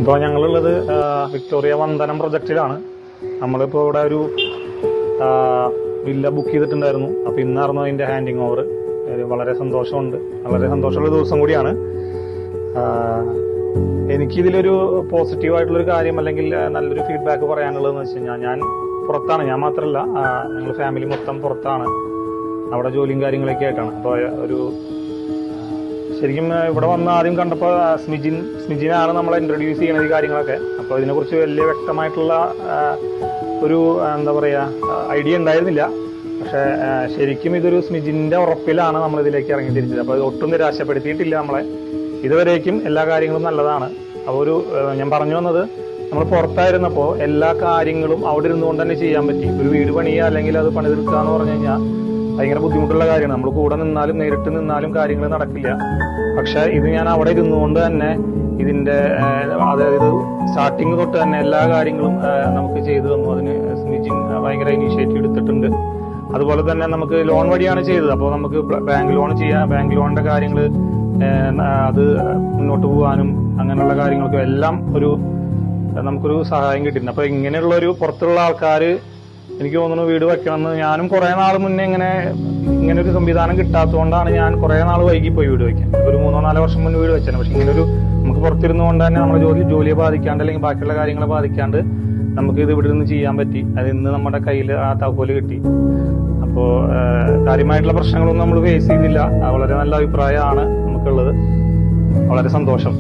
ഇപ്പോൾ ഞങ്ങളുള്ളത് വിക്ടോറിയ വന്ദനം പ്രൊജക്റ്റിലാണ്. നമ്മളിപ്പോൾ ഇവിടെ ഒരു വില്ല ബുക്ക് ചെയ്തിട്ടുണ്ടായിരുന്നു. അപ്പോൾ ഇന്നായിരുന്നു അതിൻ്റെ ഹാൻഡിങ് ഓവർ. വളരെ സന്തോഷമുണ്ട്, വളരെ സന്തോഷമുള്ള ദിവസം കൂടിയാണ്. എനിക്കിതിലൊരു പോസിറ്റീവായിട്ടുള്ളൊരു കാര്യം അല്ലെങ്കിൽ നല്ലൊരു ഫീഡ്ബാക്ക് പറയാനുള്ളതെന്ന് വെച്ച് കഴിഞ്ഞാൽ, ഞാൻ പുറത്താണ്, ഞാൻ മാത്രമല്ല ഞങ്ങൾ ഫാമിലി മൊത്തം പുറത്താണ്, അവിടെ ജോലിയും കാര്യങ്ങളൊക്കെ ആയിട്ടാണ്. അപ്പോൾ ശരിക്കും ഇവിടെ വന്ന് ആദ്യം കണ്ടപ്പോൾ സ്മിജിനാണ് നമ്മളെ ഇൻട്രൊഡ്യൂസ് ചെയ്യണത് ഈ കാര്യങ്ങളൊക്കെ. അപ്പോൾ ഇതിനെക്കുറിച്ച് വലിയ വ്യക്തമായിട്ടുള്ള ഒരു എന്താ പറയുക ഐഡിയ ഉണ്ടായിരുന്നില്ല. പക്ഷേ ശരിക്കും ഇതൊരു സ്മിജിൻ്റെ ഉറപ്പിലാണ് നമ്മളിതിലേക്ക് ഇറങ്ങി തിരിച്ചത്. അപ്പോൾ ഇത് ഒട്ടും നിരാശപ്പെടുത്തിയിട്ടില്ല നമ്മളെ ഇതുവരേക്കും. എല്ലാ കാര്യങ്ങളും നല്ലതാണ്. അപ്പോൾ ഞാൻ പറഞ്ഞു വന്നത്, നമ്മൾ പുറത്തായിരുന്നപ്പോൾ എല്ലാ കാര്യങ്ങളും അവിടെ ഇരുന്നുകൊണ്ട് തന്നെ ചെയ്യാൻ പറ്റി. ഒരു വീട് പണിയുക അല്ലെങ്കിൽ അത് പണി തീർക്കുക എന്ന് പറഞ്ഞു കഴിഞ്ഞാൽ ഭയങ്കര ബുദ്ധിമുട്ടുള്ള കാര്യമാണ്. നമ്മൾ കൂടെ നിന്നാലും നേരിട്ട് നിന്നാലും കാര്യങ്ങൾ നടക്കില്ല. പക്ഷെ ഇത് ഞാൻ അവിടെ ഇരുന്നുകൊണ്ട് തന്നെ ഇതിന്റെ അതായത് സ്റ്റാർട്ടിങ് തൊട്ട് തന്നെ എല്ലാ കാര്യങ്ങളും നമുക്ക് ചെയ്തു തന്നു. അതിന് സ്മിജിൻ ഭയങ്കര ഇനീഷ്യേറ്റീവ് എടുത്തിട്ടുണ്ട്. അതുപോലെ തന്നെ നമുക്ക് ലോൺ വഴിയാണ് ചെയ്തത്. അപ്പോൾ നമുക്ക് ബാങ്ക് ലോൺ ചെയ്യാം, ബാങ്ക് ലോണിന്റെ കാര്യങ്ങൾ അത് മുന്നോട്ട് പോകാനും അങ്ങനെയുള്ള കാര്യങ്ങൾക്കും എല്ലാം നമുക്കൊരു സഹായം കിട്ടിയിട്ടുണ്ട്. അപ്പൊ ഇങ്ങനെയുള്ള ഒരു പുറത്തുള്ള ആൾക്കാർ എനിക്ക് തോന്നുന്നു വീട് വെക്കണമെന്ന്. ഞാനും കുറെ നാൾ മുന്നേ ഇങ്ങനെ ഒരു സംവിധാനം കിട്ടാത്തതുകൊണ്ടാണ് ഞാൻ കുറെ നാൾ വൈകിപ്പോയി വീട് വെക്കാൻ. ഒരു 3-4 വർഷം മുന്നേ വീട് വെച്ചാണ്. പക്ഷെ ഇങ്ങനൊരു നമുക്ക് പുറത്തിരുന്നുകൊണ്ട് തന്നെ നമ്മുടെ ജോലിയെ ബാധിക്കാണ്ട് അല്ലെങ്കിൽ ബാക്കിയുള്ള കാര്യങ്ങളെ ബാധിക്കാണ്ട് നമുക്ക് ഇത് ഇവിടെ നിന്ന് ചെയ്യാൻ പറ്റി. അത് ഇന്ന് നമ്മുടെ കയ്യിൽ ആ താക്കോല് കിട്ടി. അപ്പോൾ കാര്യമായിട്ടുള്ള പ്രശ്നങ്ങളൊന്നും നമ്മൾ ഫേസ് ചെയ്തില്ല. വളരെ നല്ല അഭിപ്രായമാണ് നമുക്കുള്ളത്. വളരെ സന്തോഷം.